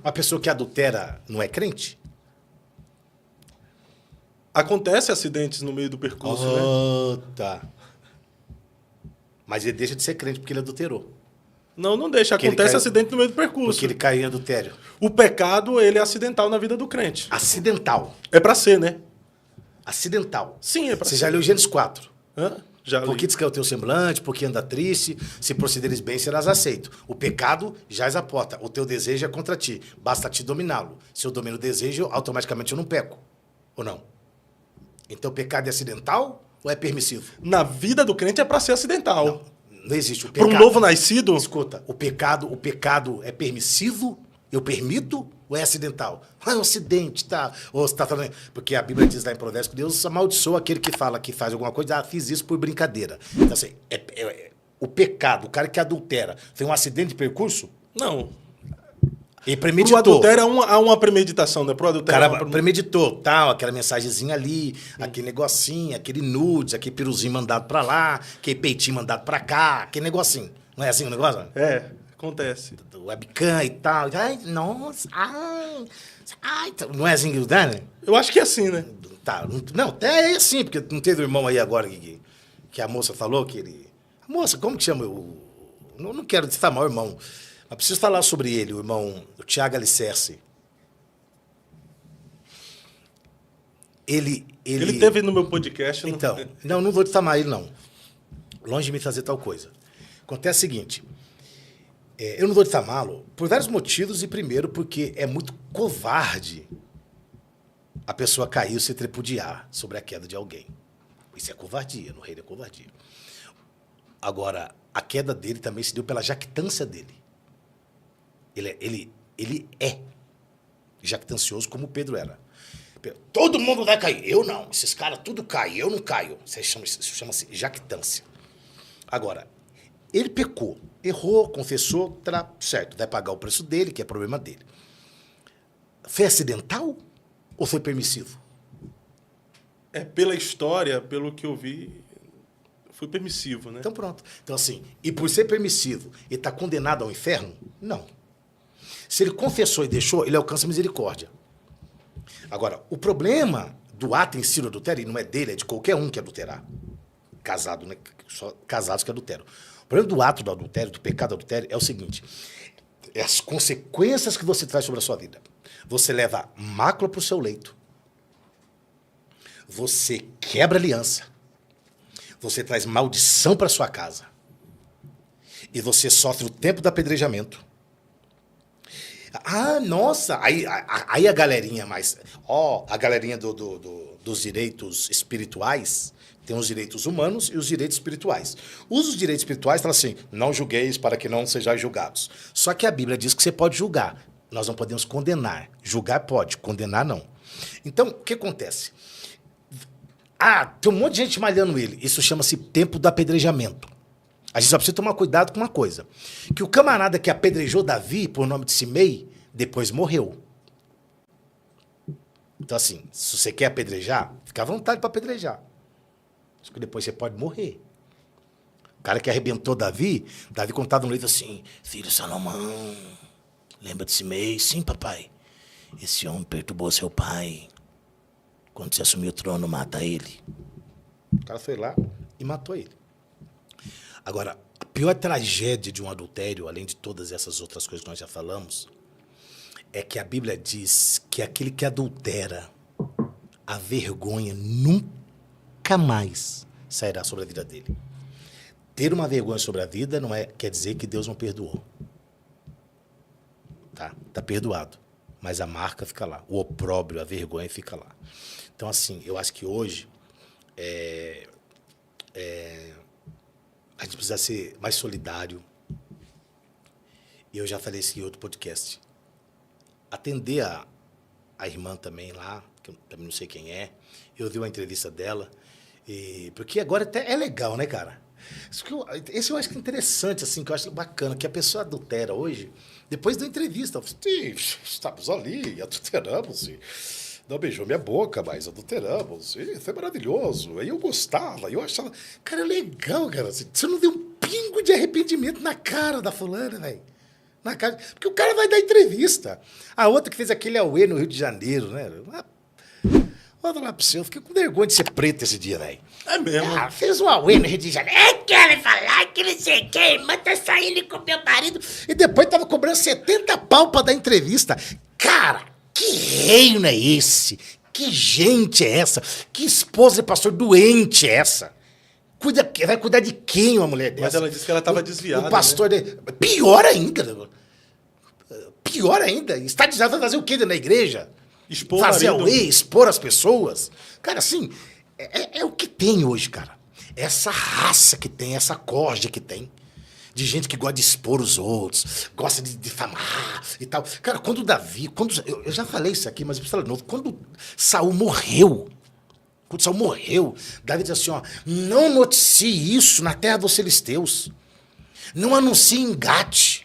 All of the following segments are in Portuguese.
Uma pessoa que adultera não é crente? Acontece acidentes no meio do percurso, né? Tá. Mas ele deixa de ser crente porque ele adulterou. Não deixa. Porque ele Acontece caiu- acidente no meio do percurso. Porque ele caiu em adultério. O pecado, ele é acidental na vida do crente. Acidental. É pra ser, né? Acidental. Sim, é pra Você ser. já leu Gênesis 4. Hã? Já Porque li. descaiu o teu semblante, porque anda triste, se procederes bem, serás aceito. O pecado jaz a porta, o teu desejo é contra ti, basta te dominá-lo. Se eu domino o desejo, automaticamente eu não peco. Ou não? Então o pecado é acidental ou é permissivo? Na vida do crente é pra ser acidental. Não existe. O Para pecado, um novo nascido, Escuta, o pecado é permissivo? Eu permito ou é acidental? Ah, é um acidente, tá? Ou você tá falando. Porque a Bíblia diz lá em Provérbios que Deus amaldiçoa aquele que fala que faz alguma coisa, fiz isso por brincadeira. Então, assim, o pecado, o cara que adultera, tem um acidente de percurso? não. Ele Pro premeditou. adultério há uma premeditação, né? Pro O adultério cara premeditou, tal, aquela mensagenzinha ali, aquele negocinho, aquele nudes, aquele piruzinho mandado pra lá, aquele peitinho mandado pra cá, aquele negocinho. Não é assim o negócio? É, acontece. Do webcam e tal. Ai, nossa, ai, não é assim que dá, né? Eu acho que é assim, né? Tá, não, até é assim, porque não teve o irmão aí agora que a moça falou que ele... A moça, como que chama? Não quero difamar o irmão, mas preciso falar sobre ele, o irmão, o Tiago Alicerce. Ele Teve no meu podcast. Então, não vou difamar ele, não. Longe de me fazer tal coisa. Acontece o seguinte, eu não vou difamá-lo por vários motivos, e primeiro porque é muito covarde a pessoa cair e se tripudiar sobre a queda de alguém. Isso é covardia, no reino é covardia. Agora, a queda dele também se deu pela jactância dele. Ele é jactancioso como Pedro era. Todo mundo vai cair. Eu não. Esses caras tudo caem. Eu não caio. Isso chama-se jactância. Agora, ele pecou. Errou, confessou, tá certo. Vai pagar o preço dele, que é problema dele. Foi acidental ou foi permissivo? É, pela história, pelo que eu vi, foi permissivo, né? Então pronto. Então assim, e por ser permissivo, ele está condenado ao inferno? Não. Se ele confessou e deixou, ele alcança misericórdia. Agora, o problema do ato em si do adultério, e não é dele, é de qualquer um que adulterar. Casado, né? Só casados que adulteram. O problema do ato do adultério, do pecado do adultério, é o seguinte: é as consequências que você traz sobre a sua vida. Você leva mácula para o seu leito. Você quebra aliança. Você traz maldição para sua casa. E você sofre o tempo do apedrejamento. Ah, nossa! Aí a galerinha mais... a galerinha dos direitos espirituais tem os direitos humanos e os direitos espirituais. Os direitos espirituais falam assim, não julgueis para que não sejais julgados. Só que a Bíblia diz que você pode julgar. Nós não podemos condenar. Julgar pode, condenar não. Então, o que acontece? Tem um monte de gente malhando ele. Isso chama-se tempo do apedrejamento. A gente só precisa tomar cuidado com uma coisa. Que o camarada que apedrejou Davi, por nome de Simei, depois morreu. Então, assim, se você quer apedrejar, fica à vontade para apedrejar. Só que depois você pode morrer. O cara que arrebentou Davi contava no livro assim, filho Salomão, lembra de Simei? Sim, papai. Esse homem perturbou seu pai. Quando você assumiu o trono, mata ele. O cara foi lá e matou ele. Agora, a pior tragédia de um adultério, além de todas essas outras coisas que nós já falamos, é que a Bíblia diz que aquele que adultera, a vergonha nunca mais sairá sobre a vida dele. Ter uma vergonha sobre a vida quer dizer que Deus não perdoou. Tá perdoado. Mas a marca fica lá. O opróbrio, a vergonha fica lá. Então, assim, eu acho que hoje a gente precisa ser mais solidário. E eu já falei isso em outro podcast. Atender a irmã também lá, que eu também não sei quem é. Eu vi uma entrevista dela. Porque agora até é legal, né, cara? Esse eu acho que é interessante, assim, que eu acho bacana, que a pessoa adultera hoje, depois da entrevista, estamos ali, adulteramos, não beijou minha boca, mas adulteramos, foi maravilhoso, aí eu gostava, eu achava, cara, é legal, cara, assim, você não vê um pingo de arrependimento na cara da fulana, velho. Na casa, porque o cara vai dar entrevista. A outra que fez aquele auê no Rio de Janeiro, né? Vou falar pra você, eu fiquei com vergonha de ser preto esse dia, velho. É mesmo. Fez um auê no Rio de Janeiro. Querem falar que não sei quem, mas tá saindo com meu marido. E depois tava cobrando 70 pau pra dar entrevista. Cara, que reino é esse? Que gente é essa? Que esposa de pastor doente é essa? Vai cuidar de quem uma mulher dessa? Mas ela disse que ela estava desviada. O pastor... Né? Pior ainda. Pior ainda. Está desviado vai fazer o quê dentro da igreja? Expor fazer o marido. auê, expor as pessoas. Cara, assim, é o que tem hoje, cara. Essa raça que tem, essa corja que tem. De gente que gosta de expor os outros, gosta de difamar e tal. Cara, quando Davi... eu já falei isso aqui, mas eu preciso falar de novo. Quando Saul morreu... Quando Saul morreu, Davi diz assim, ó, não noticie isso na terra dos filisteus. Não anuncie em Gate.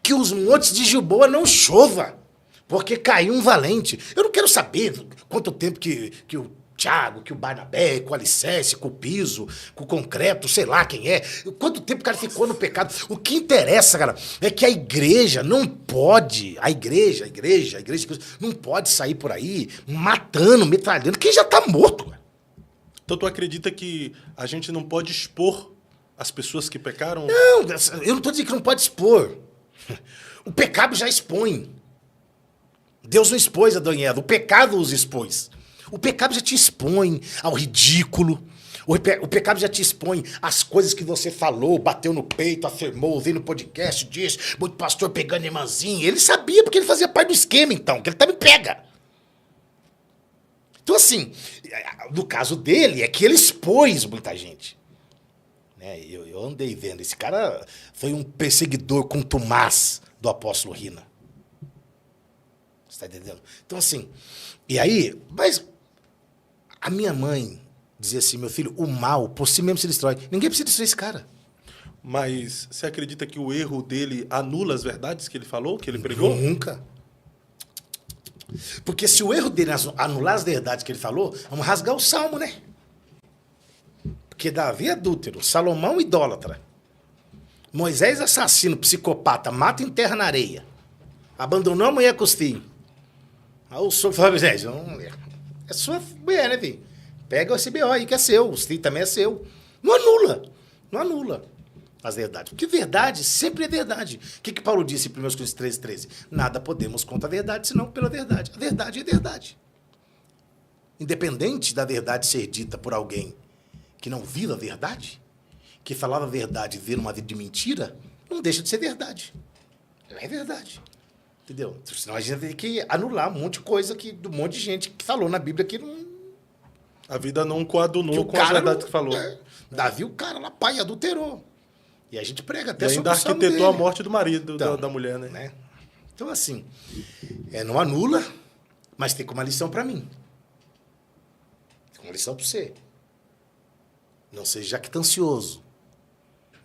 Que os montes de Gilboa não chova, porque caiu um valente. Eu não quero saber quanto tempo que o Thiago, que o Barnabé, com o alicerce, com o piso, com o concreto, sei lá quem é. Quanto tempo o cara ficou no pecado. O que interessa, cara, é que a igreja não pode, a igreja não pode sair por aí matando, metralhando, quem já tá morto. Cara. Então tu acredita que a gente não pode expor as pessoas que pecaram? Não, eu não tô dizendo que não pode expor. O pecado já expõe. Deus não expôs Adão e Eva, o pecado os expôs. O pecado já te expõe ao ridículo. O pecado já te expõe às coisas que você falou, bateu no peito, afirmou, veio no podcast, disse, muito pastor pegando irmãzinha. Ele sabia porque ele fazia parte do esquema, então, que ele também pega. Então, assim, no caso dele, é que ele expôs muita gente. Né? Eu andei vendo, esse cara foi um perseguidor contumaz do apóstolo Rina. Você tá entendendo? Então, assim, e aí, mas a minha mãe dizia assim, meu filho, o mal por si mesmo se destrói. Ninguém precisa destruir esse cara. Mas você acredita que o erro dele anula as verdades que ele falou, que ele pregou? Nunca. Porque se o erro dele anular as verdades que ele falou, vamos rasgar o salmo, né? Porque Davi é adúltero, Salomão idólatra, Moisés assassino, psicopata, mata e enterra na areia, abandonou a mulher com os filhos. Aí o senhor fala, Moisés, é sua mulher, né, filho? Pega o SBO aí que é seu, os filhos também é seu. Não anula as verdades. Porque verdade sempre é verdade. O que Paulo disse em 1 Coríntios 13:13? Nada podemos contra a verdade, senão pela verdade. A verdade é verdade. Independente da verdade ser dita por alguém que não viva a verdade, que falava a verdade e vira uma vida de mentira, não deixa de ser verdade. Não é verdade. Entendeu? Senão a gente tem que anular um monte de coisa de um monte de gente que falou na Bíblia que não... A vida não coadunou com as verdades que falou. Davi, o cara lá, pai, adulterou. E a gente prega até e ainda sobre arquitetou a morte do marido, então, da mulher, né? Então, assim, não anula, mas tem como uma lição para mim. Tem uma lição para você. Não seja jactancioso.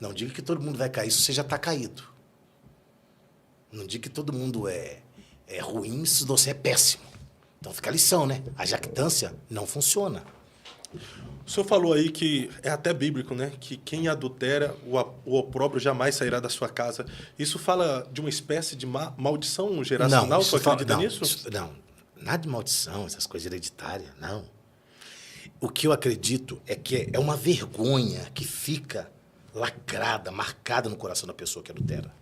Não diga que todo mundo vai cair se você já está caído. Não diga que todo mundo é ruim se você é péssimo. Então fica a lição, né? A jactância não funciona. O senhor falou aí que é até bíblico, né? Que quem adultera, o opróbrio jamais sairá da sua casa. Isso fala de uma espécie de maldição geracional? Você acredita nisso? Não, nada de maldição, essas coisas hereditárias, não. O que eu acredito é que é uma vergonha que fica lacrada, marcada no coração da pessoa que adultera.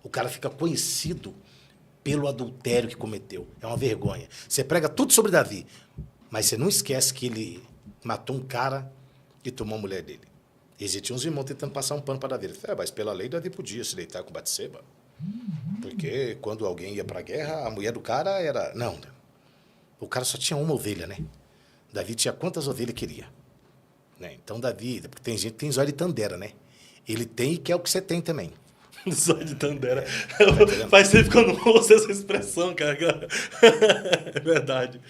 O cara fica conhecido pelo adultério que cometeu. É uma vergonha. Você prega tudo sobre Davi, mas você não esquece que ele matou um cara e tomou a mulher dele. Existiam uns irmãos tentando passar um pano para Davi. Ele falou, mas pela lei Davi podia se deitar com Batseba. Porque quando alguém ia para a guerra, a mulher do cara era... Não, o cara só tinha uma ovelha, né? Davi tinha quantas ovelhas queria. Né? Então Davi, porque tem gente que tem zóio de tandera, né? Ele tem e quer o que você tem também. Zóio de tandera. Faz tempo que eu não ouço essa expressão, cara. É verdade.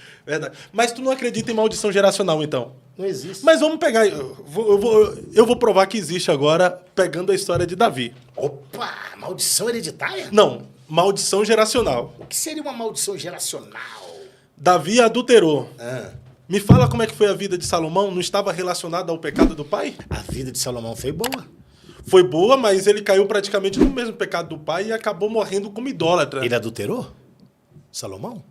Mas tu não acredita em maldição geracional, então? Não existe. Mas vamos pegar... Eu vou provar que existe agora, pegando a história de Davi. Opa! Maldição hereditária? Não, maldição geracional. O que seria uma maldição geracional? Davi adulterou. Me fala como é que foi a vida de Salomão. Não estava relacionada ao pecado do pai? A vida de Salomão foi boa. foi boa, mas ele caiu praticamente no mesmo pecado do pai e acabou morrendo como idólatra. Ele adulterou? Salomão?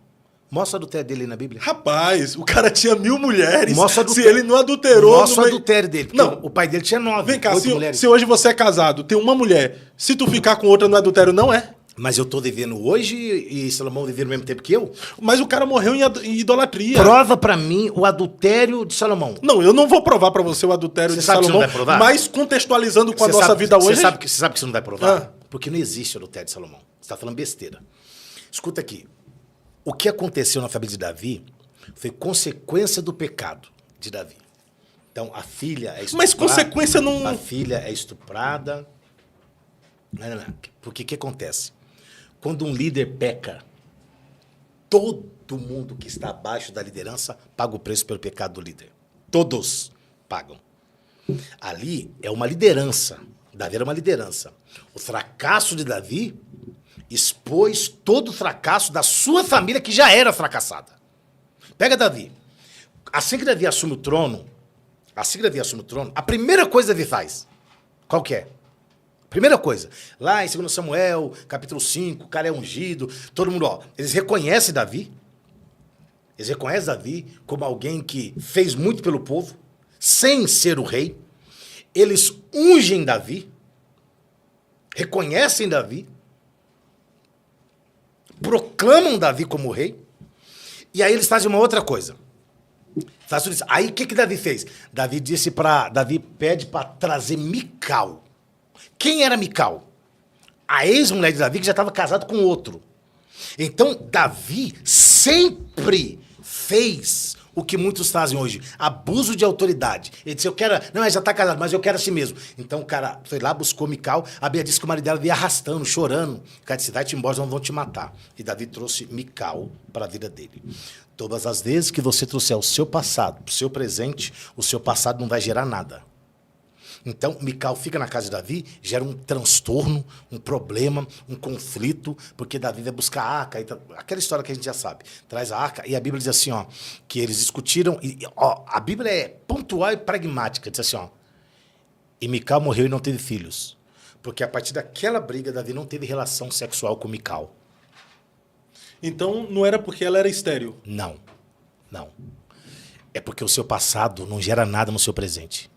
Mostra o adultério dele na Bíblia. Rapaz, o cara tinha 1000 mulheres. Mostra se ele não adulterou... Mostra o adultério dele. Não. O pai dele tinha 9. Vem cá, mulheres. se hoje você é casado, tem uma mulher, se tu ficar com outra no adultério, não é? Mas eu tô devendo hoje e Salomão devendo ao mesmo tempo que eu? Mas o cara morreu em idolatria. Prova pra mim o adultério de Salomão. Não, eu não vou provar pra você o adultério de Salomão, que você não vai provar? Mas contextualizando com a nossa vida hoje... Você sabe que você não vai provar? Porque não existe o adultério de Salomão. Você tá falando besteira. Escuta aqui. O que aconteceu na família de Davi foi consequência do pecado de Davi. Então, a filha é estuprada. Mas consequência não... A filha é estuprada. Não. Porque o que acontece? Quando um líder peca, todo mundo que está abaixo da liderança paga o preço pelo pecado do líder. Todos pagam. Ali é uma liderança. Davi era uma liderança. O fracasso de Davi expôs todo o fracasso da sua família, que já era fracassada. Pega Davi. Assim que Davi assume o trono, a primeira coisa que Davi faz, qual que é? Primeira coisa, lá em 2 Samuel, capítulo 5, o cara é ungido, todo mundo, eles reconhecem Davi como alguém que fez muito pelo povo, sem ser o rei. Eles ungem Davi, reconhecem Davi, proclamam Davi como rei, e aí eles fazem uma outra coisa. Aí o que Davi fez? Davi pede para trazer Mical. Quem era Mical? A ex-mulher de Davi, que já estava casada com outro. Então, Davi sempre fez o que muitos fazem hoje. Abuso de autoridade. Ele disse, ele já está casado, mas eu quero assim mesmo. Então, o cara foi lá, buscou Mical. A Bíblia disse que o marido dela veio arrastando, chorando. O cara disse, vai-te embora, não vão te matar. E Davi trouxe Mical para a vida dele. Todas as vezes que você trouxer o seu passado para o seu presente, o seu passado não vai gerar nada. Então, Mical fica na casa de Davi, gera um transtorno, um problema, um conflito, porque Davi vai buscar a arca, aquela história que a gente já sabe. Traz a arca, e a Bíblia diz assim, que eles discutiram, a Bíblia é pontual e pragmática, diz assim, e Mical morreu e não teve filhos, porque a partir daquela briga, Davi não teve relação sexual com Mical. Então, não era porque ela era estéril? Não. É porque o seu passado não gera nada no seu presente.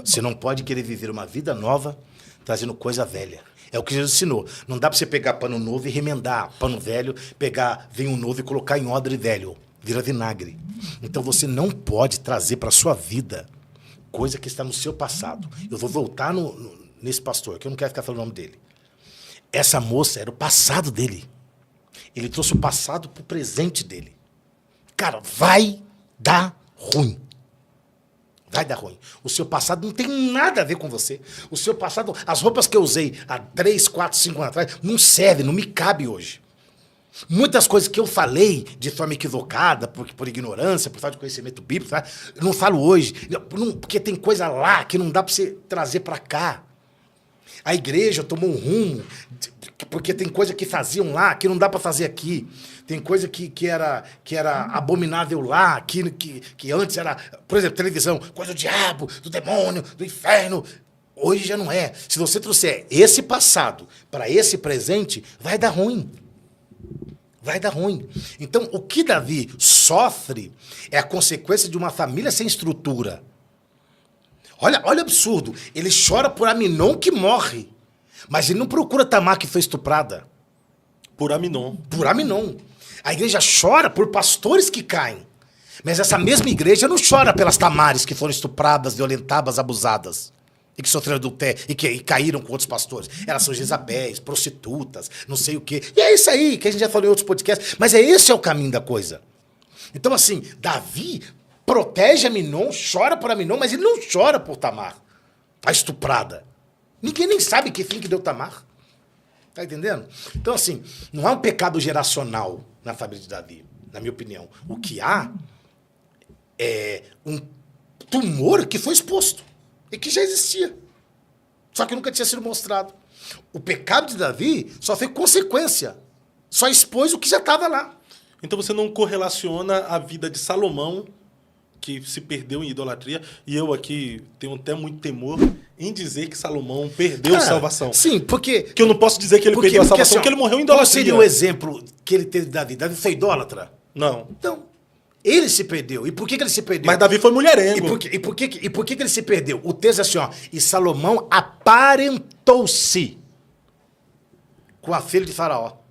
Você não pode querer viver uma vida nova trazendo coisa velha. É o que Jesus ensinou. Não dá para você pegar pano novo e remendar pano velho, pegar vinho novo e colocar em odre velho. Vira vinagre. Então você não pode trazer para a sua vida coisa que está no seu passado. Eu vou voltar nesse pastor, que eu não quero ficar falando o nome dele. Essa moça era o passado dele. Ele trouxe o passado para o presente dele. Cara, vai dar ruim. Vai dar ruim. O seu passado não tem nada a ver com você. O seu passado, as roupas que eu usei há 3, 4, 5 anos atrás, não servem, não me cabe hoje. Muitas coisas que eu falei de forma equivocada, por ignorância, por falta de conhecimento bíblico, eu não falo hoje. Porque tem coisa lá que não dá para você trazer para cá. A igreja tomou um rumo, porque tem coisa que faziam lá que não dá para fazer aqui. Tem coisa que era abominável lá, que antes era, por exemplo, televisão, coisa do diabo, do demônio, do inferno. Hoje já não é. Se você trouxer esse passado para esse presente, vai dar ruim. Vai dar ruim. Então, o que Davi sofre é a consequência de uma família sem estrutura. Olha o absurdo. Ele chora por Aminon que morre, mas ele não procura Tamar que foi estuprada. Por Aminon. Por Aminon. A igreja chora por pastores que caem. Mas essa mesma igreja não chora pelas Tamares que foram estupradas, violentadas, abusadas. E que sofreram adultério e caíram com outros pastores. Elas são Jezabéis, prostitutas, não sei o quê. E é isso aí que a gente já falou em outros podcasts. Mas esse é o caminho da coisa. Então, assim, Davi protege Aminon, chora por Aminon, mas ele não chora por Tamar, a estuprada. Ninguém nem sabe que fim que deu Tamar. Tá entendendo? Então, assim, não há um pecado geracional na família de Davi, na minha opinião. O que há é um tumor que foi exposto e que já existia, só que nunca tinha sido mostrado. O pecado de Davi só foi consequência, só expôs o que já estava lá. Então você não correlaciona a vida de Salomão, que se perdeu em idolatria, e eu aqui tenho até muito temor em dizer que Salomão perdeu a salvação. Sim, porque... Que eu não posso dizer que ele perdeu a salvação, assim, porque ele morreu em idolatria. Qual seria o exemplo que ele teve de Davi? Davi foi idólatra? Não. Então, ele se perdeu. E por que ele se perdeu? Mas Davi foi mulherengo. E por que ele se perdeu? O texto é assim, ó. E Salomão aparentou-se com a filha de Faraó.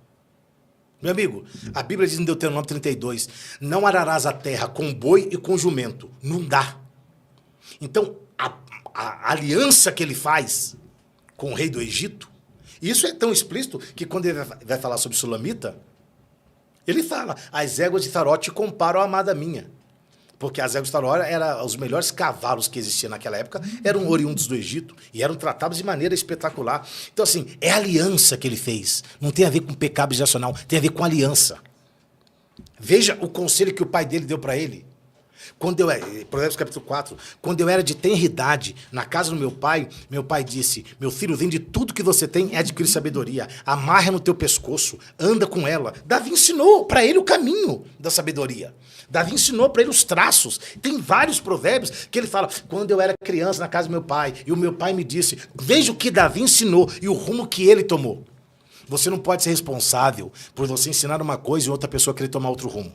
Meu amigo, a Bíblia diz em Deuteronômio 32, não ararás a terra com boi e com jumento. Não dá. Então, a aliança que ele faz com o rei do Egito, isso é tão explícito que quando ele vai falar sobre Sulamita, ele fala, as éguas de Faraó te comparam à amada minha. Porque as éguas de Faraó eram os melhores cavalos que existiam naquela época, eram oriundos do Egito e eram tratados de maneira espetacular. Então, assim, é a aliança que ele fez. Não tem a ver com pecado geracional, tem a ver com aliança. Veja o conselho que o pai dele deu para ele. Provérbios capítulo 4, quando eu era de tenra idade, na casa do meu pai disse, meu filho, vende tudo que você tem e adquire sabedoria, amarra no teu pescoço, anda com ela. Davi ensinou para ele o caminho da sabedoria. Davi ensinou para ele os traços. Tem vários provérbios que ele fala, quando eu era criança na casa do meu pai, e o meu pai me disse, veja o que Davi ensinou e o rumo que ele tomou. Você não pode ser responsável por você ensinar uma coisa e outra pessoa querer tomar outro rumo.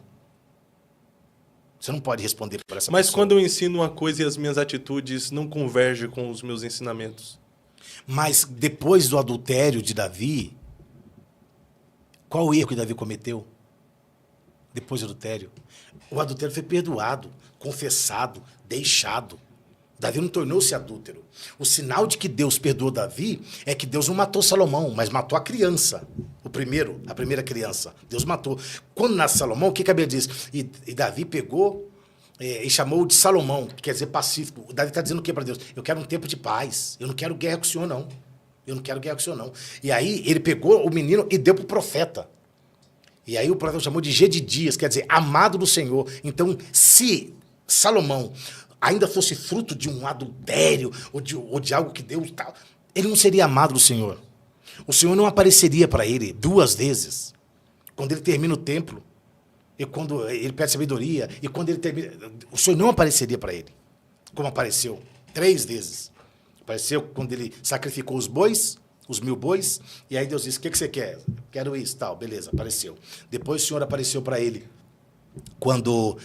Você não pode responder por essa pessoa. Mas quando eu ensino uma coisa e as minhas atitudes não convergem com os meus ensinamentos? Mas depois do adultério de Davi, qual o erro que Davi cometeu? Depois do adultério. O adultério foi perdoado, confessado, deixado. Davi não tornou-se adúltero. O sinal de que Deus perdoou Davi é que Deus não matou Salomão, mas matou a criança. A primeira criança. Deus matou. Quando nasce Salomão, o que a Bíblia diz? E Davi pegou e chamou de Salomão, que quer dizer pacífico. O Davi está dizendo o que para Deus? Eu quero um tempo de paz. Eu não quero guerra com o Senhor, não. Eu não quero guerra com o Senhor, não. E aí ele pegou o menino e deu para o profeta. E aí o profeta chamou de Gedidias, quer dizer, amado do Senhor. Então, se Salomão ainda fosse fruto de um adultério ou de algo que Deus tal, ele não seria amado do Senhor. O Senhor não apareceria para ele 2 vezes. Quando ele termina o templo, e quando ele pede sabedoria, e quando ele termina, o Senhor não apareceria para ele, como apareceu 3 vezes. Apareceu quando ele sacrificou os bois, os 1000 bois, e aí Deus disse, o que você quer? Quero isso, tal, beleza, apareceu. Depois o Senhor apareceu para ele, quando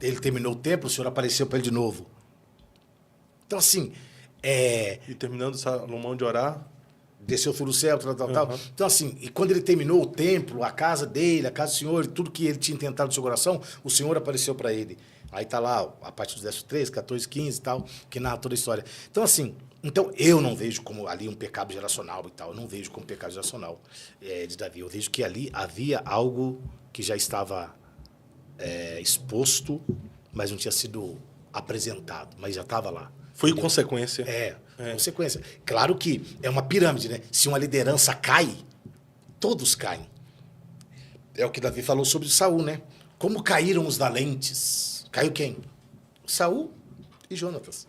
ele terminou o templo, o Senhor apareceu para ele de novo. Então, assim... E terminando Salomão de orar... Desceu do céu, tal. Então, assim, e quando ele terminou o templo, a casa dele, a casa do Senhor, tudo que ele tinha tentado no seu coração, o Senhor apareceu para ele. Aí tá lá, a partir dos versos 13, 14, 15 e tal, que narra toda a história. Então, assim, eu não vejo como ali um pecado geracional e tal. Eu não vejo como pecado geracional de Davi. Eu vejo que ali havia algo que já estava exposto, mas não tinha sido apresentado, mas já estava lá. Foi consequência. Consequência. Claro que é uma pirâmide, né? Se uma liderança cai, todos caem. É o que Davi falou sobre Saul, né? Como caíram os valentes? Caiu quem? Saul e Jonatas.